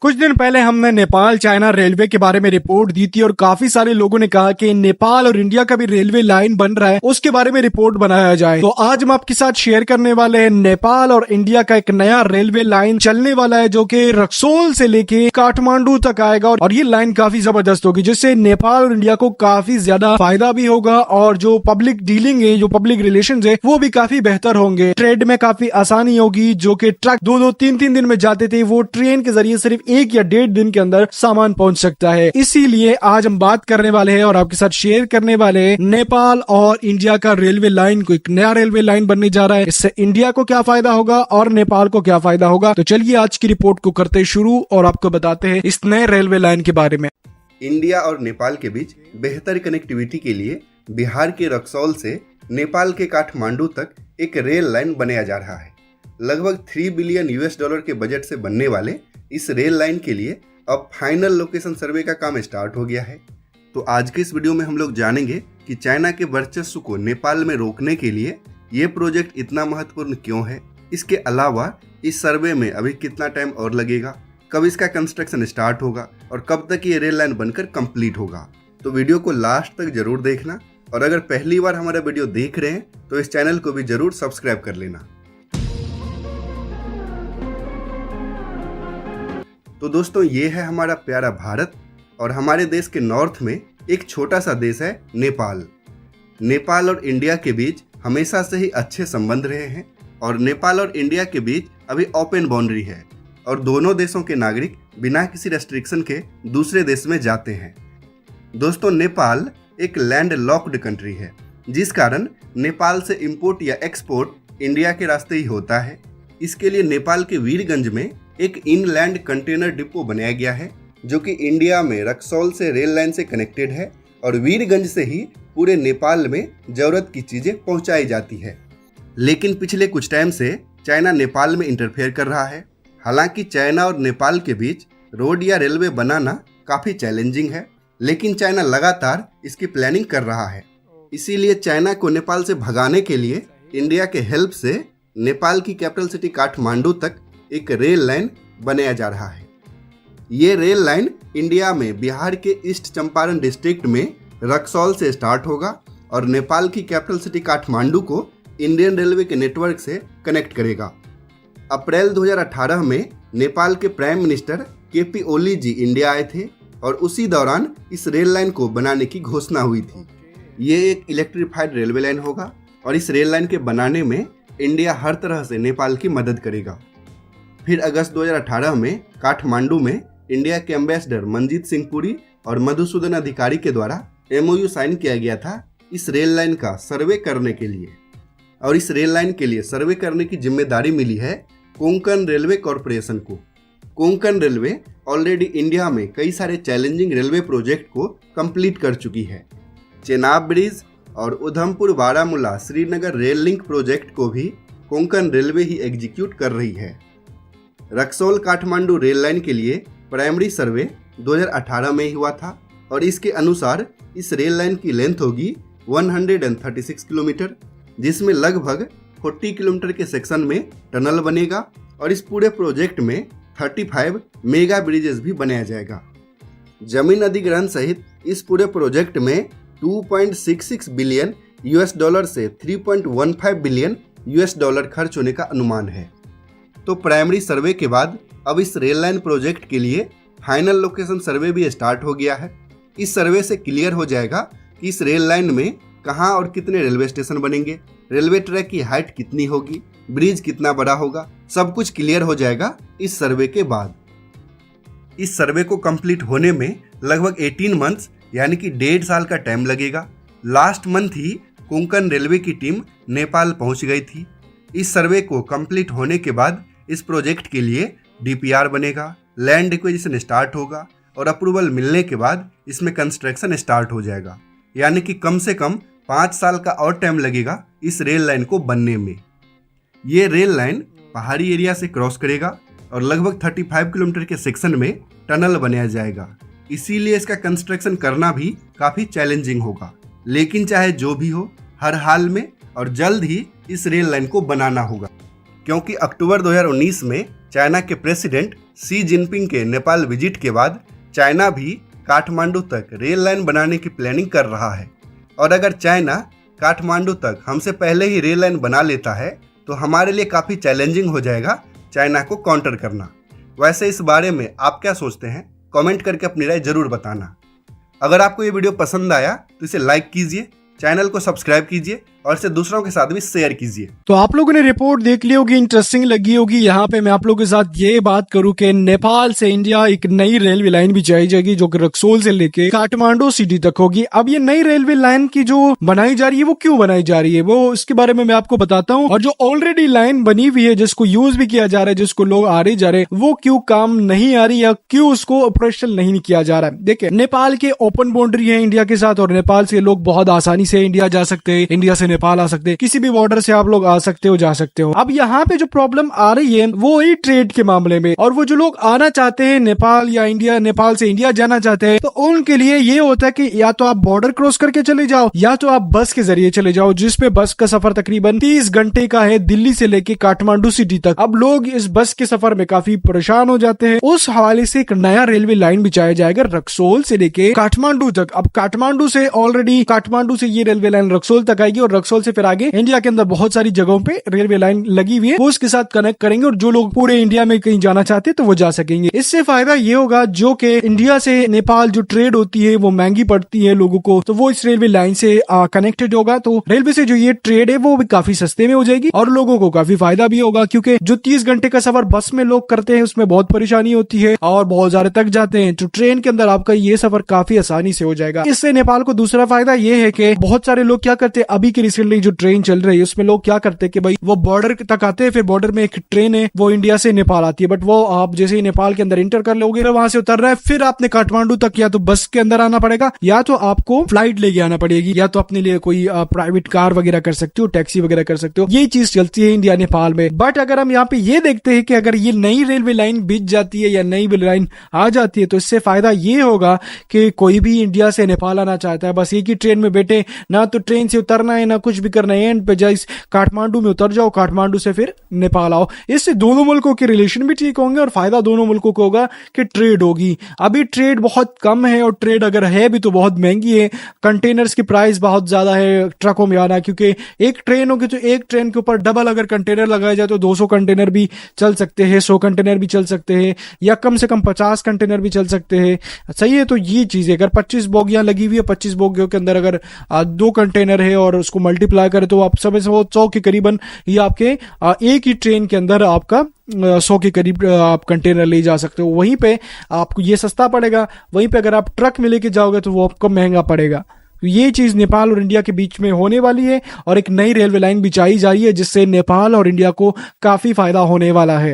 कुछ दिन पहले हमने नेपाल चाइना रेलवे के बारे में रिपोर्ट दी थी और काफी सारे लोगों ने कहा कि नेपाल और इंडिया का भी रेलवे लाइन बन रहा है, उसके बारे में रिपोर्ट बनाया जाए। तो आज हम आपके साथ शेयर करने वाले हैं नेपाल और इंडिया का एक नया रेलवे लाइन चलने वाला है जो कि रक्सौल से लेके काठमांडू तक आएगा और ये लाइन काफी जबरदस्त होगी, जिससे नेपाल और इंडिया को काफी ज्यादा फायदा भी होगा और जो पब्लिक डीलिंग है, जो पब्लिक रिलेशन है, वो भी काफी बेहतर होंगे। ट्रेड में काफी आसानी होगी। जो कि ट्रक 2-3 दिन में जाते थे, वो ट्रेन के जरिए सिर्फ 1 या 1.5 दिन के अंदर सामान पहुंच सकता है। इसीलिए आज हम बात करने वाले हैं और आपके साथ शेयर करने वाले हैं नेपाल और इंडिया का रेलवे लाइन को एक नया रेलवे लाइन बनने जा रहा है। इससे इंडिया को क्या फायदा होगा और नेपाल को क्या फायदा होगा। तो चलिए आज की रिपोर्ट को करते शुरू और आपको बताते हैं इस नए रेलवे लाइन के बारे में। इंडिया और नेपाल के बीच बेहतर कनेक्टिविटी के लिए बिहार के रक्सौल से नेपाल के काठमांडू तक एक रेल लाइन बनाया जा रहा है। लगभग $3 बिलियन के बजट से बनने वाले इस रेल लाइन के लिए अब फाइनल लोकेशन सर्वे का काम स्टार्ट हो गया है। तो आज के इस वीडियो में हम लोग जानेंगे कि चाइना के वर्चस्व को नेपाल में रोकने के लिए ये प्रोजेक्ट इतना महत्वपूर्ण क्यों है। इसके अलावा इस सर्वे में अभी कितना टाइम और लगेगा, कब इसका कंस्ट्रक्शन स्टार्ट होगा और कब तक ये रेल लाइन बनकर कंप्लीट होगा। तो वीडियो को लास्ट तक जरूर देखना और अगर पहली बार हमारा वीडियो देख रहे हैं तो इस चैनल को भी जरूर सब्सक्राइब कर लेना। तो दोस्तों, ये है हमारा प्यारा भारत और हमारे देश के नॉर्थ में एक छोटा सा देश है नेपाल। नेपाल और इंडिया के बीच हमेशा से ही अच्छे संबंध रहे हैं और नेपाल और इंडिया के बीच अभी ओपन बाउंड्री है और दोनों देशों के नागरिक बिना किसी रेस्ट्रिक्शन के दूसरे देश में जाते हैं। दोस्तों, नेपाल एक लैंड लॉक्ड कंट्री है, जिस कारण नेपाल से इंपोर्ट या एक्सपोर्ट इंडिया के रास्ते ही होता है। इसके लिए नेपाल के वीरगंज में एक इनलैंड कंटेनर डिपो बनाया गया है जो कि इंडिया में रक्सौल से रेल लाइन से कनेक्टेड है और वीरगंज से ही पूरे नेपाल में जरूरत की चीजें पहुंचाई जाती है। लेकिन पिछले कुछ टाइम से चाइना नेपाल में इंटरफेयर कर रहा है। हालांकि चाइना और नेपाल के बीच रोड या रेलवे बनाना काफी चैलेंजिंग है, लेकिन चाइना लगातार इसकी प्लानिंग कर रहा है। इसीलिए चाइना को नेपाल से भगाने के लिए इंडिया के हेल्प से नेपाल की कैपिटल सिटी काठमांडू तक एक रेल लाइन बनाया जा रहा है। ये रेल लाइन इंडिया में बिहार के ईस्ट चंपारण डिस्ट्रिक्ट में रक्सौल से स्टार्ट होगा और नेपाल की कैपिटल सिटी काठमांडू को इंडियन रेलवे के नेटवर्क से कनेक्ट करेगा। अप्रैल 2018 में नेपाल के प्राइम मिनिस्टर केपी ओली जी इंडिया आए थे और उसी दौरान इस रेल लाइन को बनाने की घोषणा हुई थी। ये एक इलेक्ट्रीफाइड रेलवे लाइन होगा और इस रेल लाइन के बनाने में इंडिया हर तरह से नेपाल की मदद करेगा। फिर अगस्त 2018 में काठमांडू में इंडिया के एम्बेसडर मनजीत सिंह पुरी और मधुसूदन अधिकारी के द्वारा MOU साइन किया गया था इस रेल लाइन का सर्वे करने के लिए। और इस रेल लाइन के लिए सर्वे करने की जिम्मेदारी मिली है कोंकण रेलवे कॉरपोरेशन को। कोंकण रेलवे ऑलरेडी इंडिया में कई सारे चैलेंजिंग रेलवे प्रोजेक्ट को कंप्लीट कर चुकी है। चेनाब ब्रिज और Udhampur Baramulla Srinagar rail link project को भी कोंकण रेलवे ही एग्जीक्यूट कर रही है। रक्सौल काठमांडू रेल लाइन के लिए प्राइमरी सर्वे 2018 में ही हुआ था और इसके अनुसार इस रेल लाइन की लेंथ होगी 136 किलोमीटर, जिसमें लगभग 40 किलोमीटर के सेक्शन में टनल बनेगा और इस पूरे प्रोजेक्ट में 35 मेगा ब्रिजेस भी बनाया जाएगा। जमीन अधिग्रहण सहित इस पूरे प्रोजेक्ट में $2.66 बिलियन से $3.15 बिलियन खर्च होने का अनुमान है। तो प्राइमरी सर्वे के बाद अब इस रेल लाइन प्रोजेक्ट के लिए फाइनल लोकेशन सर्वे भी स्टार्ट हो गया है। इस सर्वे से क्लियर हो जाएगा कि इस रेल लाइन में कहां और कितने रेलवे स्टेशन बनेंगे, रेलवे ट्रैक की हाइट कितनी होगी, ब्रिज कितना बड़ा होगा, सब कुछ क्लियर हो जाएगा इस सर्वे के बाद। इस सर्वे को कंप्लीट होने में लगभग 18 मंथ्स यानी कि 1.5 साल का टाइम लगेगा। लास्ट मंथ ही कोंकण रेलवे की टीम नेपाल पहुंच गई थी। इस सर्वे को कंप्लीट होने के बाद इस प्रोजेक्ट के लिए DPR बनेगा, लैंड एक्विजिशन स्टार्ट होगा और अप्रूवल मिलने के बाद इसमें कंस्ट्रक्शन स्टार्ट हो जाएगा। यानी कि कम से कम 5 साल का और टाइम लगेगा इस रेल लाइन को बनने में। ये रेल लाइन पहाड़ी एरिया से क्रॉस करेगा और लगभग 35 किलोमीटर के सेक्शन में टनल बनाया जाएगा। इसीलिए इसका कंस्ट्रक्शन करना भी काफी चैलेंजिंग होगा। लेकिन चाहे जो भी हो, हर हाल में और जल्द ही इस रेल लाइन को बनाना होगा, क्योंकि अक्टूबर 2019 में चाइना के प्रेसिडेंट शी जिनपिंग के नेपाल विजिट के बाद चाइना भी काठमांडू तक रेल लाइन बनाने की प्लानिंग कर रहा है। और अगर चाइना काठमांडू तक हमसे पहले ही रेल लाइन बना लेता है तो हमारे लिए काफ़ी चैलेंजिंग हो जाएगा चाइना को काउंटर करना। वैसे इस बारे में आप क्या सोचते हैं, कमेंट करके अपनी राय जरूर बताना। अगर आपको ये वीडियो पसंद आया तो इसे लाइक कीजिए, चैनल को सब्सक्राइब कीजिए और इसे दूसरों के साथ भी शेयर कीजिए। तो आप लोगों ने रिपोर्ट देख ली होगी, इंटरेस्टिंग लगी होगी। यहाँ पे मैं आप लोगों के साथ ये बात करूं कि नेपाल से इंडिया एक नई रेलवे लाइन भी चलाई जाएगी जो कि रक्सोल से लेके काठमांडू सिटी तक होगी। अब ये नई रेलवे लाइन की जो बनाई जा रही है वो क्यों बनाई जा रही है वो इसके बारे में मैं आपको बताता हूँ। और जो ऑलरेडी लाइन बनी हुई है जिसको यूज भी किया जा रहा है, जिसको लोग आ रहे जा रहे हैं, वो क्यों काम नहीं आ रही या क्यों उसको ऑपरेशन नहीं किया जा रहा है। देखिए, नेपाल के ओपन बाउंड्री है इंडिया के साथ और नेपाल से लोग बहुत आसानी से इंडिया जा सकते हैं, इंडिया से नेपाल आ सकते हैं, किसी भी बॉर्डर से आप लोग आ सकते हो, जा सकते हो। अब यहाँ पे जो प्रॉब्लम आ रही है वो ही ट्रेड के मामले में, और वो जो लोग आना चाहते हैं नेपाल या इंडिया, नेपाल से इंडिया जाना चाहते हैं, तो उनके लिए ये होता है कि या तो आप बॉर्डर क्रॉस करके चले जाओ या तो आप बस के जरिए चले जाओ, जिसपे बस का सफर तकरीबन 30 घंटे का है दिल्ली से लेके काठमांडू सिटी तक। अब लोग इस बस के सफर में काफी परेशान हो जाते हैं। उस हवाले से एक नया रेलवे लाइन बिछाया जाएगा रक्सोल से लेके काठमांडू तक। अब काठमांडू से ऑलरेडी काठमांडू से ये रेलवे लाइन रक्सोल तक आएगी और रक्सोल से फिर आगे इंडिया के अंदर बहुत सारी जगहों पे रेलवे लाइन लगी हुई है, वो उसके साथ कनेक्ट करेंगे और जो लोग पूरे इंडिया में कहीं जाना चाहते हैं तो वो जा सकेंगे। इससे फायदा ये होगा जो कि इंडिया से नेपाल जो ट्रेड होती है वो महंगी पड़ती है लोगों को, तो वो इस रेलवे लाइन से कनेक्टेड होगा। तो रेलवे से जो ये ट्रेड है वो भी काफी सस्ते में हो जाएगी और लोगों को काफी फायदा भी होगा, क्योंकि जो 30 घंटे का सफर बस में लोग करते हैं उसमें बहुत परेशानी होती है और बहुत ज्यादा थक जाते हैं। तो ट्रेन के अंदर आपका ये सफर काफी आसानी से हो जाएगा। इससे नेपाल को दूसरा फायदा ये है कि बहुत सारे लोग क्या करते हैं, अभी की रिसेंटली जो ट्रेन चल रही है उसमें लोग क्या करते हैं कि भाई वो बॉर्डर तक आते हैं, फिर बॉर्डर में एक ट्रेन है वो इंडिया से नेपाल आती है, बट वो आप जैसे ही नेपाल के अंदर इंटर कर लोगे तो वहां से उतर रहा है, फिर आपने काठमांडू तक या तो बस के अंदर आना पड़ेगा या तो आपको फ्लाइट लेके आना पड़ेगी, या तो अपने लिए कोई प्राइवेट कार वगैरह कर सकते हो, टैक्सी वगैरह कर सकते हो। ये चीज चलती है इंडिया नेपाल में। बट अगर हम यहाँ पे ये देखते हैं कि अगर ये नई रेलवे लाइन बिछ जाती है या नई लाइन आ जाती है तो इससे फायदा ये होगा कि कोई भी इंडिया से नेपाल आना चाहता है, बस एक ही ट्रेन में बैठे, ना तो ट्रेन से उतरना है ना कुछ भी करना है, एंड पे जाए काठमांडू में उतर जाओ, काठमांडू से फिर नेपाल आओ। इससे दोनों मुल्कों के रिलेशन भी ठीक होंगे और फायदा दोनों मुल्कों को होगा कि ट्रेड होगी। अभी ट्रेड बहुत कम है और ट्रेड अगर है भी तो बहुत महंगी है, कंटेनर्स की प्राइस बहुत ज्यादा है ट्रकों में आना, क्योंकि एक ट्रेन होगी तो एक ट्रेन के ऊपर डबल अगर कंटेनर लगाया जाए तो 200 कंटेनर भी चल सकते हैं, 100 कंटेनर भी चल सकते हैं, या कम से कम 50 कंटेनर भी चल सकते हैं। सही है, तो ये चीज है। अगर 25 बोगियां लगी हुई है, 25 बोगियों के अंदर अगर 2 कंटेनर है और उसको मल्टीप्लाई करें तो आप समझ 100 के करीबन ये आपके एक ही ट्रेन के अंदर आपका 100 के करीब आप कंटेनर ले जा सकते हो। वहीं पे आपको ये सस्ता पड़ेगा, वहीं पे अगर आप ट्रक में लेके जाओगे तो वो आपको महंगा पड़ेगा। तो ये चीज नेपाल और इंडिया के बीच में होने वाली है और एक नई रेलवे लाइन बिछाई जा रही है जिससे नेपाल और इंडिया को काफी फायदा होने वाला है।